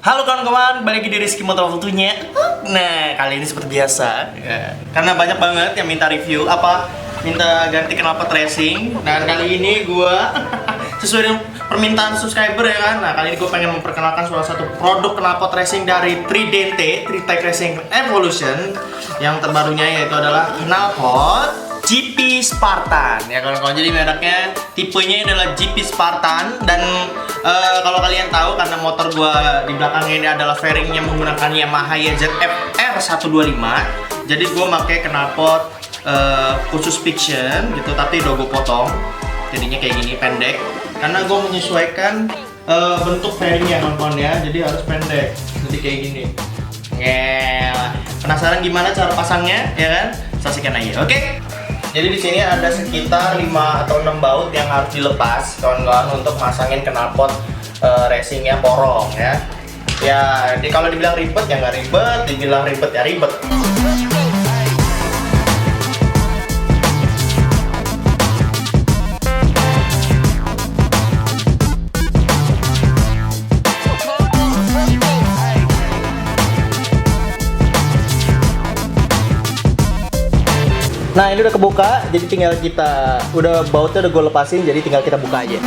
Halo kawan-kawan, balik lagi di Rizky Motor waktunya. Nah, kali ini seperti biasa ya, karena banyak banget yang minta review minta ganti knalpot racing. Dan kali ini gua sesuai dengan permintaan subscriber ya kan. Nah, kali ini gue pengen memperkenalkan salah satu produk knalpot racing dari Tridente, Tritec Racing Evolution. Yang terbarunya yaitu adalah knalpot GP Spartan ya kawan-kawan. Jadi mereknya, tipenya adalah GP Spartan. Dan kalau kalian tahu, karena motor gua di belakangnya ini adalah fairingnya menggunakan Yamaha YZF R125, jadi gua pakai knalpot khusus fiction gitu, tapi udah gua potong jadinya kayak gini, pendek, karena gua menyesuaikan bentuk fairingnya kawan-kawan ya, jadi harus pendek, jadi kayak gini. Penasaran gimana cara pasangnya ya kan? Saksikan aja, oke? Jadi di sini ada sekitar 5 atau 6 baut yang harus dilepas kawan-kawan untuk masangin knalpot racingnya porong ya. Ya, kalau dibilang ribet ya nggak ribet, dibilang ribet ya ribet. Nah, ini udah kebuka, jadi tinggal bautnya udah gue lepasin, jadi tinggal kita buka aja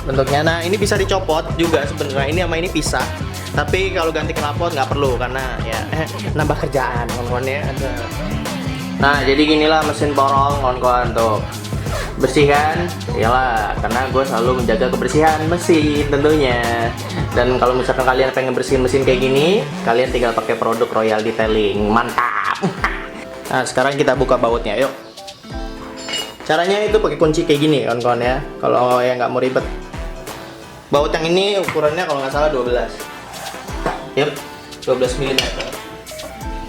bentuknya. Nah, ini bisa dicopot juga sebenarnya, ini sama ini pisah, tapi kalau ganti knalpot nggak perlu karena ya nambah kerjaan kawan-kawan ya. Nah, jadi ginilah mesin porong kawan-kawan tuh, bersihkan iyalah, karena gue selalu menjaga kebersihan mesin tentunya. Dan kalau misalkan kalian pengen bersihin mesin kayak gini, kalian tinggal pakai produk Royal Detailing, mantap. Nah, sekarang kita buka bautnya, yuk. Caranya itu pakai kunci kayak gini kawan-kawan ya, kalau yang nggak mau ribet. Baut yang ini ukurannya kalau nggak salah 12, yep, 12 mm.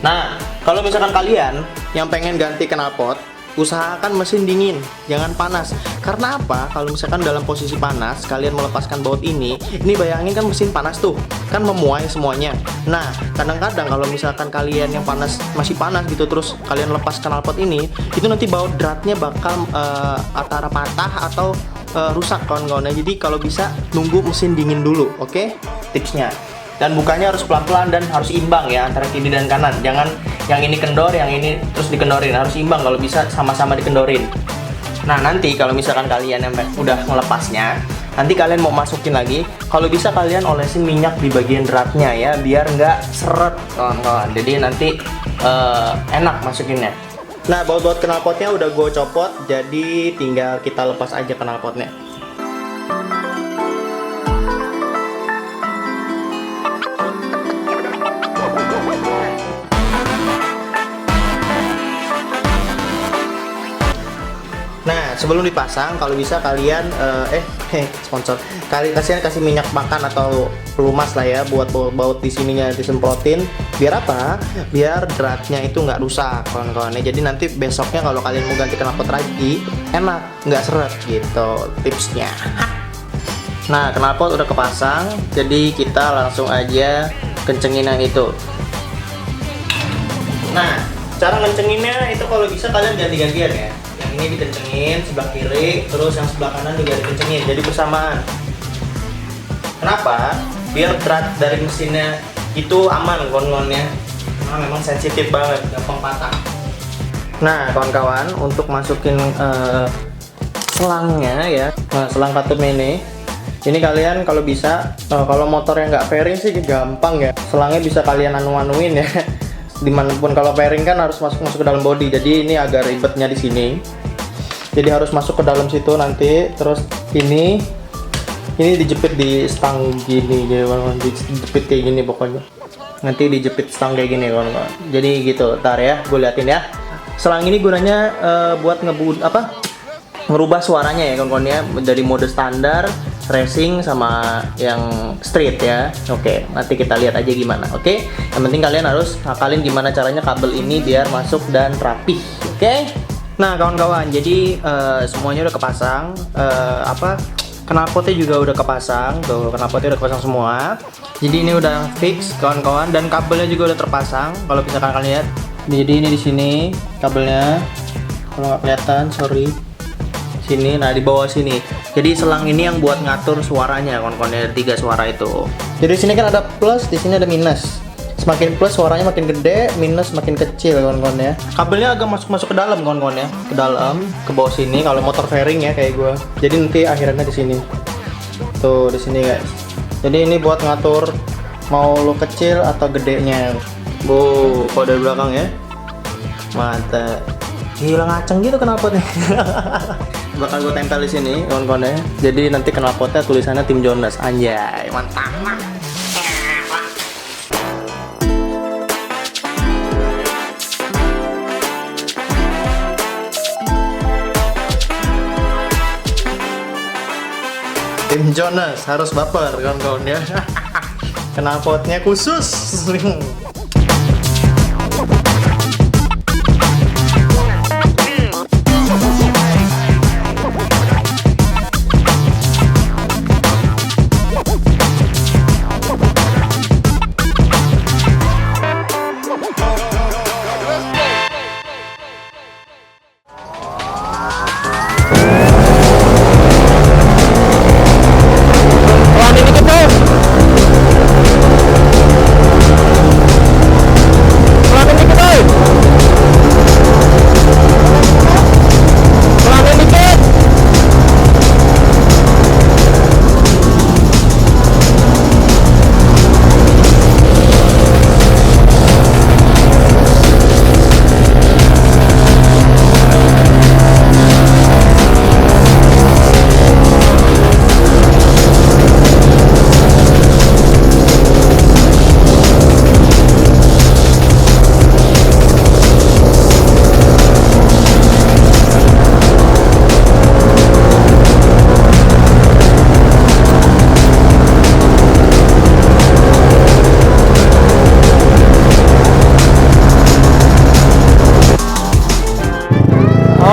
Nah, kalau misalkan kalian yang pengen ganti knalpot, usahakan mesin dingin, jangan panas. Karena apa? Kalau misalkan dalam posisi panas, kalian melepaskan baut ini bayangin kan mesin panas tuh, kan memuai semuanya. Nah, kadang-kadang kalau misalkan kalian yang masih panas gitu, terus kalian lepas knalpot ini, itu nanti baut dratnya bakal antara patah atau rusak kawan-kawan. Jadi kalau bisa nunggu mesin dingin dulu, oke? Tipsnya. Dan bukanya harus pelan-pelan dan harus imbang ya antara kiri dan kanan. Jangan yang ini kendor, yang ini terus dikendorin. Harus imbang, kalau bisa sama-sama dikendorin. Nah, nanti kalau misalkan kalian yang udah melepasnya, nanti kalian mau masukin lagi, kalau bisa kalian olesin minyak di bagian dratnya ya, biar nggak seret kawan-kawan. Jadi nanti enak masukinnya. Nah, baut-baut knalpotnya udah gue copot, jadi tinggal kita lepas aja knalpotnya. Nah, sebelum dipasang, kalau bisa kalian sponsor, kalian kasih minyak makan atau pelumas lah ya, buat baut di sininya disemprotin. Biar apa? Biar dratnya itu nggak rusak kawan-kawan. Jadi nanti besoknya kalau kalian mau ganti knalpot lagi, enak, nggak seret gitu tipsnya. Nah, knalpot udah kepasang, jadi kita langsung aja kencengin yang itu. Nah, cara ngencenginnya itu kalau bisa kalian ganti-gantian ya. Ini dikencengin sebelah kiri, terus yang sebelah kanan juga dikencengin, jadi bersamaan. Kenapa? Biar drat dari mesinnya itu aman kawan-kawannya, karena memang sensitif banget, gampang patah. Nah kawan-kawan, untuk masukin selangnya ya. Nah, selang katup ini kalian kalau bisa, kalau motor yang nggak fairing sih gampang ya, selangnya bisa kalian anu-anuin ya. Dimanapun. Kalau fairing kan harus masuk ke dalam body, jadi ini agak ribetnya di sini. Jadi harus masuk ke dalam situ nanti, terus ini dijepit di stang gini, dijepit kayak gini pokoknya. Nanti dijepit stang kayak gini kawan-kawan. Jadi gitu, ntar ya, gue liatin ya. Selang ini gunanya buat ngerubah suaranya ya kawan-kawan ya, dari mode standar, racing sama yang street ya. Oke, nanti kita lihat aja gimana. Oke, yang penting kalian harus hakalin gimana caranya kabel ini biar masuk dan rapih. Oke. Nah kawan-kawan, jadi semuanya udah kepasang. Knalpotnya juga udah kepasang, tuh knalpotnya udah kepasang semua. Jadi ini udah fix kawan-kawan, dan kabelnya juga udah terpasang. Kalau misalkan kalian lihat, jadi ini di sini kabelnya. Kalau nggak kelihatan, sorry. Sini, nah di bawah sini. Jadi selang ini yang buat ngatur suaranya kawan-kawan, ada 3 suara itu. Jadi di sini kan ada plus, di sini ada minus. Semakin plus suaranya makin gede, minus makin kecil kawan-kawan ya. Kabelnya agak masuk ke dalam kawan-kawan ya, ke dalam, ke bawah sini kalau motor fairing ya kayak gua. Jadi nanti akhirannya di sini. Tuh di sini guys. Jadi ini buat ngatur mau lo kecil atau gedenya. Bu, kok dari belakang ya. Mantap. Gila ngaceng gitu knalpotnya. Bakal gue tempel di sini kawan-kawan ya. Jadi nanti knalpotnya tulisannya Tim Jonas. Anjay, mantap. Tim Jonas harus baper kawan-kawan ya. Knalpotnya khusus.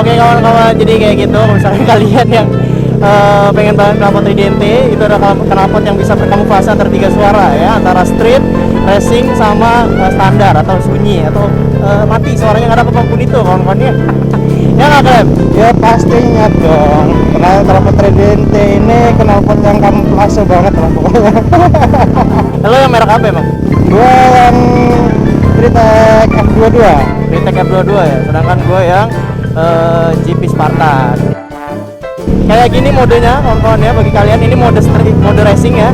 Oke kawan-kawan, jadi kayak gitu. Misalnya kalian yang pengen banget knalpot Tridente, itu ada knalpot yang bisa berkamuflase antara 3 suara ya, antara street, racing, sama standar atau sunyi atau mati, suaranya nggak ada apapun itu kawan-kawan ya. Ya nggak Clem? Ya pastinya dong. Karena knalpot Tridente ini knalpot yang kamuflase banget lah pokoknya. Lo yang merek apa emang? Gua yang Tritec F22. Tritec F22 ya, sedangkan gue yang GP Spartan. Kayak gini modenya kawan-kawan ya, bagi kalian ini mode street, mode racing ya.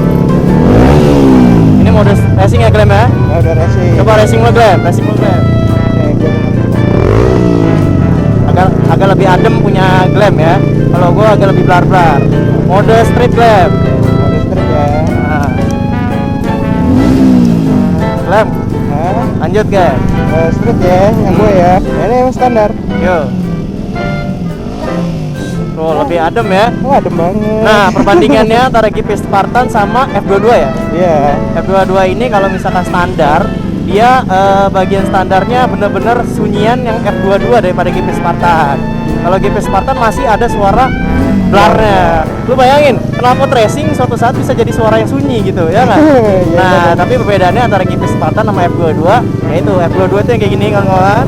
Ini mode racing ya Clem ya. Mode racing. Coba racing lo Clem, racing lo Clem. Agak lebih adem punya Clem ya. Kalau gua agak lebih blar-blar. Mode street Clem. Mode street ya. Nah. Clem. Lanjut Clem. Street ya, yang gue ya. Ini yang standar. Yo. Tuh lebih adem ya. Oh adem banget. Nah perbandingannya antara GP Spartan sama F22 ya. Iya. F22 ini kalau misalkan standar, dia bagian standarnya bener-bener sunyian yang F22 daripada GP Spartan. Kalau GP Spartan masih ada suara blarnya. Lu bayangin, knalpot racing suatu saat bisa jadi suara yang sunyi gitu ya nggak? Nah tapi perbedaannya antara GP Spartan sama F22, yaitu F22 itu yang kayak gini kawan-kawan.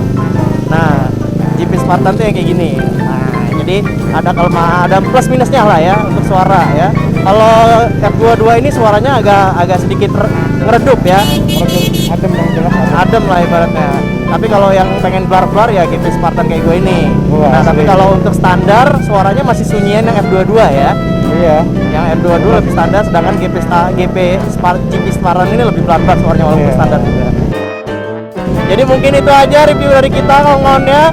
Nah GP Spartan tuh yang kayak gini. Jadi ada plus minusnya lah ya untuk suara ya. Kalau F22 ini suaranya agak sedikit ngeredup ya. Adem yang jelas. Adem lah ibaratnya. Tapi kalau yang pengen blar-blar ya GP Spartan kayak gue ini. Wah, Nah, tapi asli. kalau untuk standar suaranya masih sunyian yang F22 ya. Iya. Yang F22 lebih standar, sedangkan GP Spartan ini lebih blar-blar suaranya walaupun Iya. standar juga. Jadi mungkin itu aja review dari kita kawan-kawannya.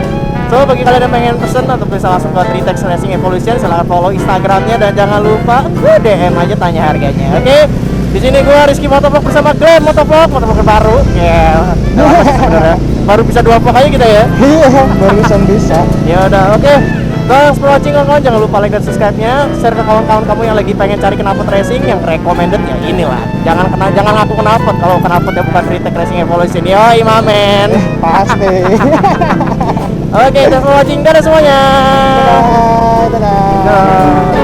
So bagi kalian yang pengen pesen atau bisa langsung ke Tritex Racing Evolution, silahkan follow Instagramnya dan jangan lupa DM aja tanya harganya. Oke, di sini gue Rizky Motovlog bersama Glenn Motovlog baru. Ya, sebenarnya baru bisa 2 vlog aja kita ya. Iya, barusan bisa. Ya udah, oke. Thanks for watching kawan-kawan. Jangan lupa like dan subscribe-nya. Share ke kawan-kawan kamu yang lagi pengen cari knalpot racing yang recommended ya inilah. Jangan ngaku knalpot kalau knalpotnya bukan Tritex Racing Evolution. Yoi, mamen. Pasti. Oke, thanks for watching. Dadah semuanya. Dadah. Dadah. Dadah.